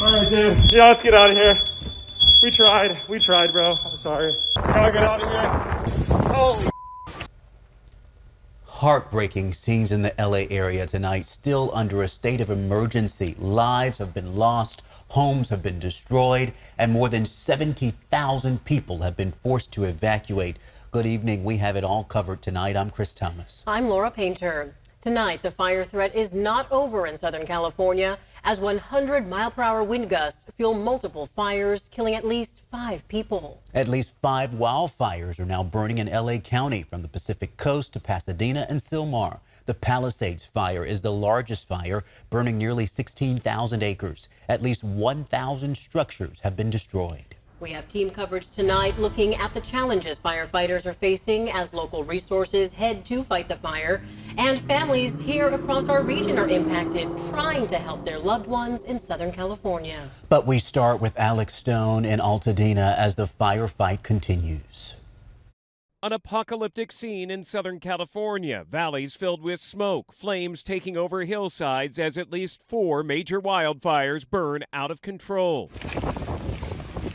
Alright, dude. Yeah, let's get out of here. We tried, bro. I'm sorry. Gotta get out of here. Holy. Heartbreaking scenes in the LA area tonight, still under a state of emergency. Lives have been lost, homes have been destroyed, and more than 70,000 people have been forced to evacuate. Good evening. We have it all covered tonight. I'm Chris Thomas. I'm Laura Painter. Tonight, the fire threat is not over in Southern California as 100-mile-per-hour wind gusts fuel multiple fires, killing at least 5 people. At least 5 wildfires are now burning in LA County, from the Pacific Coast to Pasadena and Sylmar. The Palisades fire is the largest fire, burning nearly 16,000 acres. At least 1,000 structures have been destroyed. We have team coverage tonight looking at the challenges firefighters are facing as local resources head to fight the fire. And families here across our region are impacted, trying to help their loved ones in Southern California. But we start with Alex Stone in Pasadena as the firefight continues. An apocalyptic scene in Southern California. Valleys filled with smoke, flames taking over hillsides as at least 4 major wildfires burn out of control.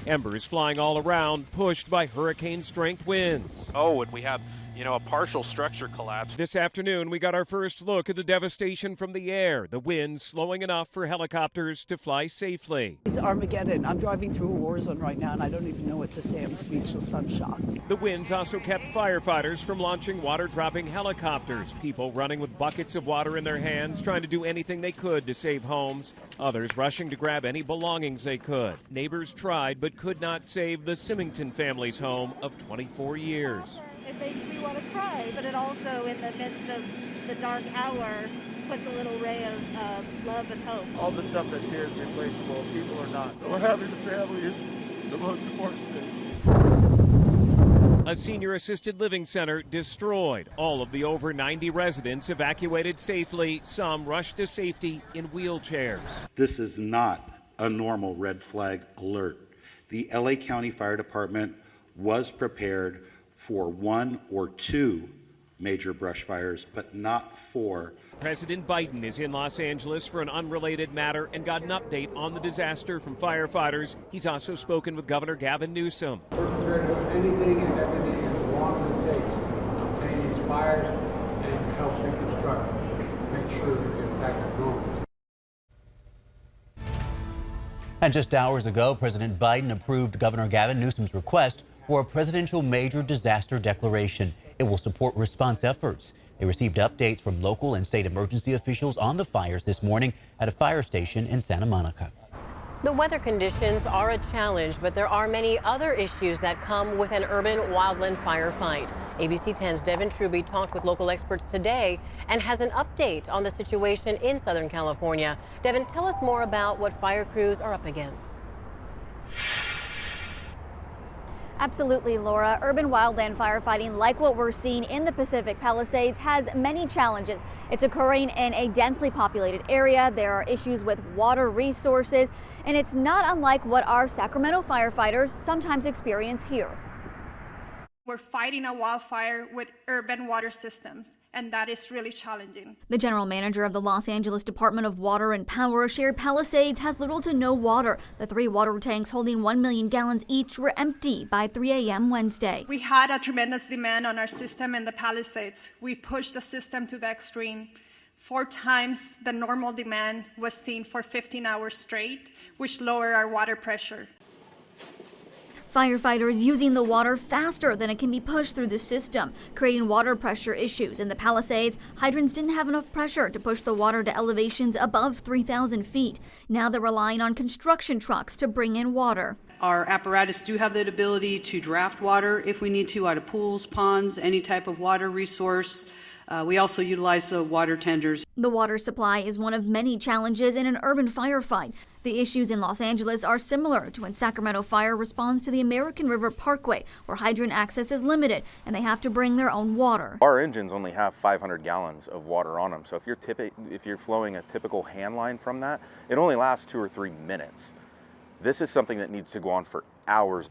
Embers flying all around, pushed by hurricane-strength winds. Oh, and we have, a partial structure collapse. This afternoon, we got our first look at the devastation from the air. The wind slowing enough for helicopters to fly safely. It's Armageddon. I'm driving through a war zone right now, and I don't even know what to say. I'm speechless. I'm shocked. The winds also kept firefighters from launching water-dropping helicopters. People running with buckets of water in their hands, trying to do anything they could to save homes. Others rushing to grab any belongings they could. Neighbors tried but could not save the Symington family's home of 24 years. It makes me want to cry, but it also, in the midst of the dark hour, puts a little ray of love and hope. All the stuff that's here is replaceable. People are not. What happened to family is the most important thing. A senior assisted living center destroyed. All of the over 90 residents evacuated safely. Some rushed to safety in wheelchairs. This is not a normal red flag alert. The LA County Fire Department was prepared for 1 or 2 major brush fires, but not 4. President Biden is in Los Angeles for an unrelated matter and got an update on the disaster from firefighters. He's also spoken with Governor Gavin Newsom. We're prepared to do anything and everything as long as it takes to contain these fires and help reconstruct, make sure we get back to normal. And just hours ago, President Biden approved Governor Gavin Newsom's request for a presidential major disaster declaration. It will support response efforts. They received updates from local and state emergency officials on the fires this morning at a fire station in Santa Monica. The weather conditions are a challenge, but there are many other issues that come with an urban wildland firefight. ABC 10's Devin Truby talked with local experts today and has an update on the situation in Southern California. Devin, tell us more about what fire crews are up against. Absolutely, Laura. Urban wildland firefighting, like what we're seeing in the Pacific Palisades, has many challenges. It's occurring in a densely populated area. There are issues with water resources, and it's not unlike what our Sacramento firefighters sometimes experience here. We're fighting a wildfire with urban water systems, and that is really challenging. The general manager of the Los Angeles Department of Water and Power shared Palisades has little to no water. The 3 water tanks holding 1 million gallons each were empty by 3 a.m. Wednesday. We had a tremendous demand on our system in the Palisades. We pushed the system to the extreme. 4 times the normal demand was seen for 15 hours straight, which lowered our water pressure. Firefighters using the water faster than it can be pushed through the system, creating water pressure issues. In the Palisades, hydrants didn't have enough pressure to push the water to elevations above 3,000 feet. Now they're relying on construction trucks to bring in water. Our apparatus do have the ability to draft water if we need to out of pools, ponds, any type of water resource. We also utilize the water tenders. The water supply is one of many challenges in an urban firefight. The issues in Los Angeles are similar to when Sacramento Fire responds to the American River Parkway, where hydrant access is limited and they have to bring their own water. Our engines only have 500 gallons of water on them, so if you're flowing a typical hand line from that, it only lasts 2 or 3 minutes. This is something that needs to go on for hours.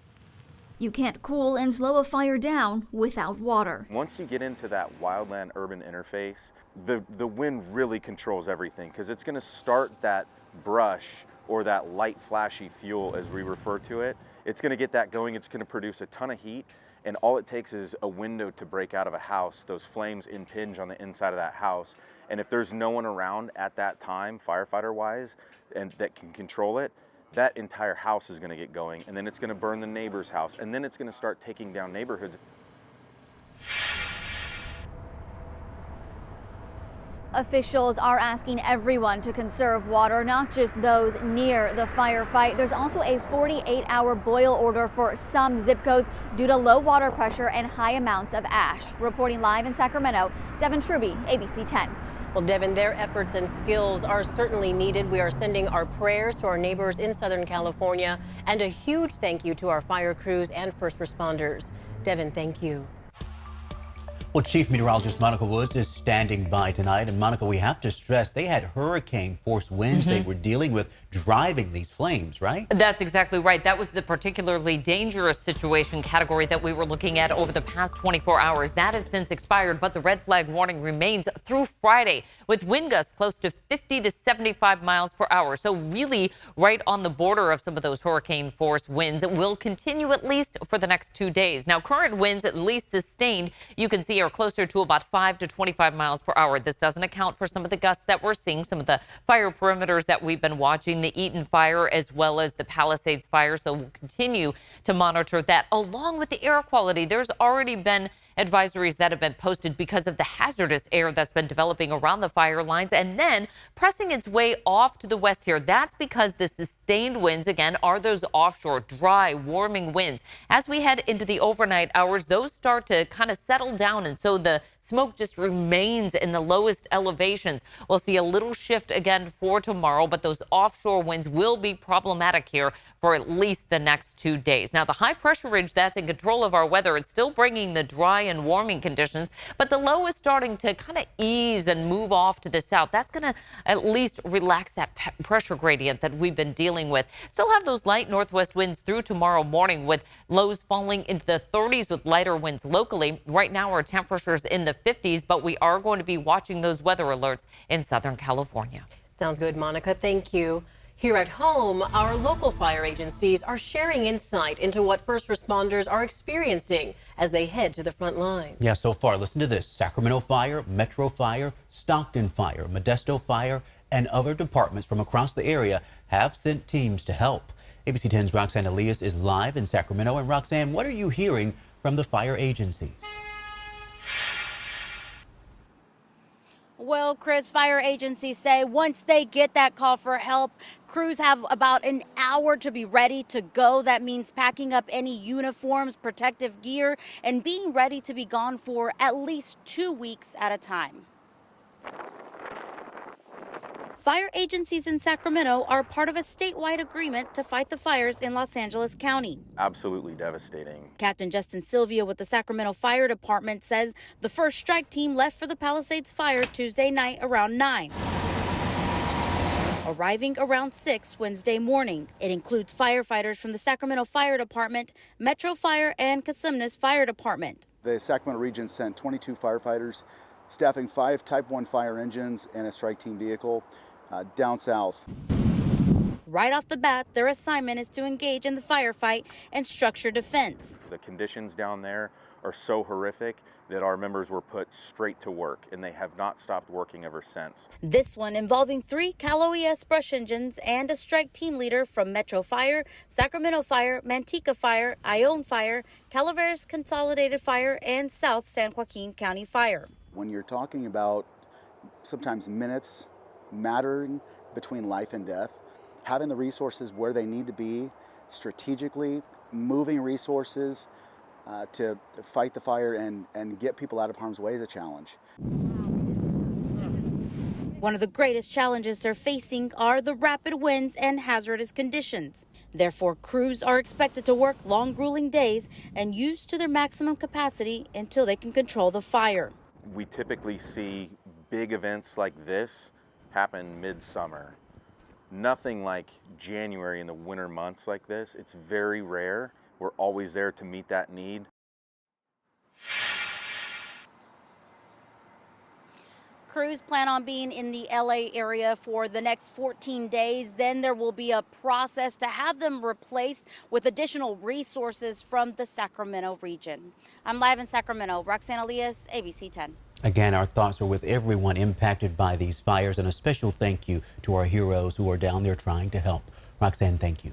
You can't cool and slow a fire down without water. Once you get into that wildland urban interface, the wind really controls everything, because it's going to start that brush or that light flashy fuel as we refer to it. It's gonna get that going, it's gonna produce a ton of heat, and all it takes is a window to break out of a house. Those flames impinge on the inside of that house, and if there's no one around at that time, firefighter-wise, and that can control it, that entire house is gonna get going, and then it's gonna burn the neighbor's house, and then it's gonna start taking down neighborhoods. Officials are asking everyone to conserve water, not just those near the firefight. There's also a 48-hour boil order for some zip codes due to low water pressure and high amounts of ash. Reporting live in Sacramento, Devin Truby, ABC 10. Well, Devin, their efforts and skills are certainly needed. We are sending our prayers to our neighbors in Southern California, and a huge thank you to our fire crews and first responders. Devin, thank you. Well, Chief Meteorologist Monica Woods is standing by tonight. And Monica, we have to stress they had hurricane-force winds they were dealing with, driving these flames, right? That's exactly right. That was the particularly dangerous situation category that we were looking at over the past 24 hours. That has since expired, but the red flag warning remains through Friday with wind gusts close to 50 to 75 miles per hour. So really right on the border of some of those hurricane-force winds. It will continue at least for the next 2 days. Now, current winds, at least sustained, you can see are closer to about 5 to 25 miles per hour. This doesn't account for some of the gusts that we're seeing, some of the fire perimeters that we've been watching, the Eaton fire as well as the Palisades fire. So we'll continue to monitor that along with the air quality. There's already been advisories that have been posted because of the hazardous air that's been developing around the fire lines and then pressing its way off to the west here. That's because the sustained winds, again, are those offshore, dry, warming winds. As we head into the overnight hours, those start to kind of settle down, and so the smoke just remains in the lowest elevations. We'll see a little shift again for tomorrow, but those offshore winds will be problematic here for at least the next 2 days. Now, the high pressure ridge that's in control of our weather, it's still bringing the dry and warming conditions, but the low is starting to kind of ease and move off to the south. That's going to at least relax that pressure gradient that we've been dealing with. Still have those light northwest winds through tomorrow morning with lows falling into the 30s with lighter winds locally. Right now, our temperatures in the 50s, but we are going to be watching those weather alerts in Southern California. Sounds good, Monica. Thank you. Here at home, our local fire agencies are sharing insight into what first responders are experiencing as they head to the front lines. Yeah, so far, listen to this. Sacramento Fire, Metro Fire, Stockton Fire, Modesto Fire, and other departments from across the area have sent teams to help. ABC 10's Roxanne Elias is live in Sacramento. And Roxanne, what are you hearing from the fire agencies? Well, Chris, fire agencies say once they get that call for help, crews have about an hour to be ready to go. That means packing up any uniforms, protective gear, and being ready to be gone for at least 2 weeks at a time. Fire agencies in Sacramento are part of a statewide agreement to fight the fires in Los Angeles County. Absolutely devastating. Captain Justin Silvio with the Sacramento Fire Department says the first strike team left for the Palisades fire Tuesday night around 9. Arriving around 6 Wednesday morning. It includes firefighters from the Sacramento Fire Department, Metro Fire, and Cosumnes Fire Department. The Sacramento region sent 22 firefighters, staffing 5 Type 1 fire engines and a strike team vehicle down south. Right off the bat, their assignment is to engage in the firefight and structure defense. The conditions down there are so horrific that our members were put straight to work, and they have not stopped working ever since. This one involving 3 Cal OES brush engines and a strike team leader from Metro Fire, Sacramento Fire, Manteca Fire, Ione Fire, Calaveras Consolidated Fire, and South San Joaquin County Fire. When you're talking about sometimes minutes mattering between life and death, having the resources where they need to be strategically, moving resources to fight the fire and get people out of harm's way is a challenge. One of the greatest challenges they're facing are the rapid winds and hazardous conditions. Therefore, crews are expected to work long, grueling days and use to their maximum capacity until they can control the fire. We typically see big events like this happen midsummer. Nothing like January in the winter months like this. It's very rare. We're always there to meet that need. crews plan on being in the LA area for the next 14 days. Then there will be a process to have them replaced with additional resources from the Sacramento region. I'm live in Sacramento. Roxanne Elias, ABC 10. Again, our thoughts are with everyone impacted by these fires, and a special thank you to our heroes who are down there trying to help. Roxanne, thank you.